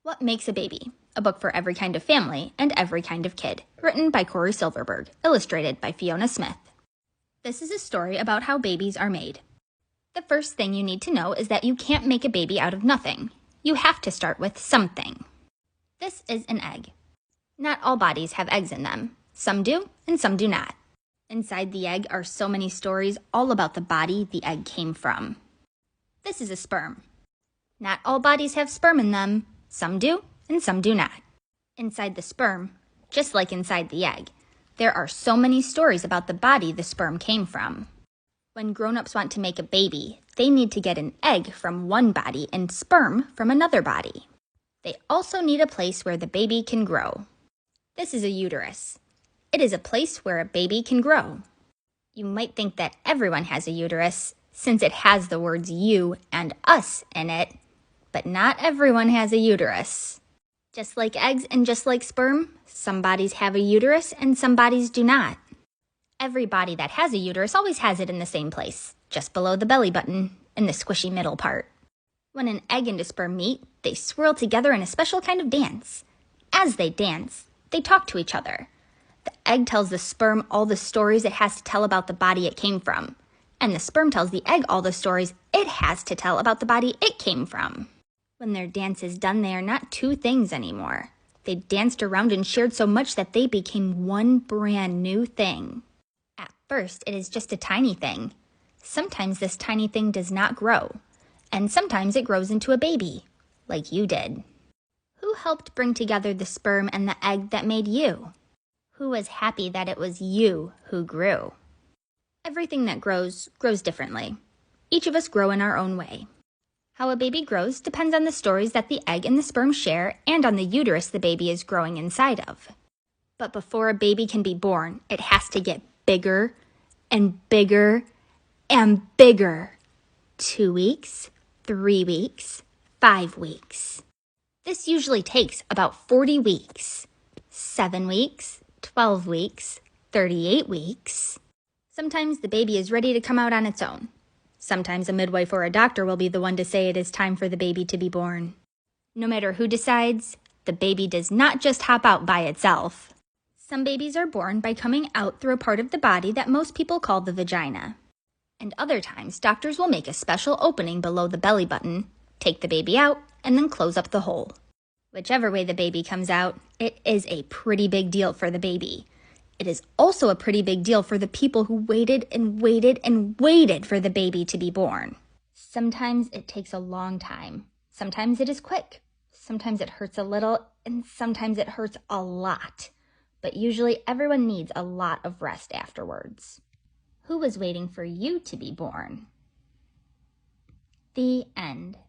What Makes a Baby? A book for every kind of family and every kind of kid. Written by Cory Silverberg. Illustrated by Fiona Smith. This is a story about how babies are made. The first thing you need to know is that you can't make a baby out of nothing. You have to start with something. This is an egg. Not all bodies have eggs in them. Some do, and some do not. Inside the egg are so many stories all about the body the egg came from. This is a sperm. Not all bodies have sperm in them. Some do, and some do not. Inside the sperm, just like inside the egg, there are so many stories about the body the sperm came from. When grown-ups want to make a baby, they need to get an egg from one body and sperm from another body. They also need a place where the baby can grow. This is a uterus. It is a place where a baby can grow. You might think that everyone has a uterus, since it has the words you and us in it, but not everyone has a uterus. Just like eggs and just like sperm, some bodies have a uterus and some bodies do not. Every body that has a uterus always has it in the same place, just below the belly button, in the squishy middle part. When an egg and a sperm meet, they swirl together in a special kind of dance. As they dance, they talk to each other. The egg tells the sperm all the stories it has to tell about the body it came from, and the sperm tells the egg all the stories it has to tell about the body it came from. When their dance is done, they are not two things anymore. They danced around and shared so much that they became one brand new thing. At first, it is just a tiny thing. Sometimes this tiny thing does not grow, and sometimes it grows into a baby, like you did. Who helped bring together the sperm and the egg that made you? Who was happy that it was you who grew? Everything that grows differently. Each of us grow in our own way. How a baby grows depends on the stories that the egg and the sperm share and on the uterus the baby is growing inside of. But before a baby can be born, it has to get bigger and bigger and bigger. 2 weeks, 3 weeks, 5 weeks. This usually takes about 40 weeks. 7 weeks, 12 weeks, 38 weeks. Sometimes the baby is ready to come out on its own. Sometimes a midwife or a doctor will be the one to say it is time for the baby to be born. No matter who decides, the baby does not just hop out by itself. Some babies are born by coming out through a part of the body that most people call the vagina. And other times, doctors will make a special opening below the belly button, take the baby out, and then close up the hole. Whichever way the baby comes out, it is a pretty big deal for the baby. It is also a pretty big deal for the people who waited and waited and waited for the baby to be born. Sometimes it takes a long time. Sometimes it is quick. Sometimes it hurts a little, and sometimes it hurts a lot. But usually everyone needs a lot of rest afterwards. Who was waiting for you to be born? The end.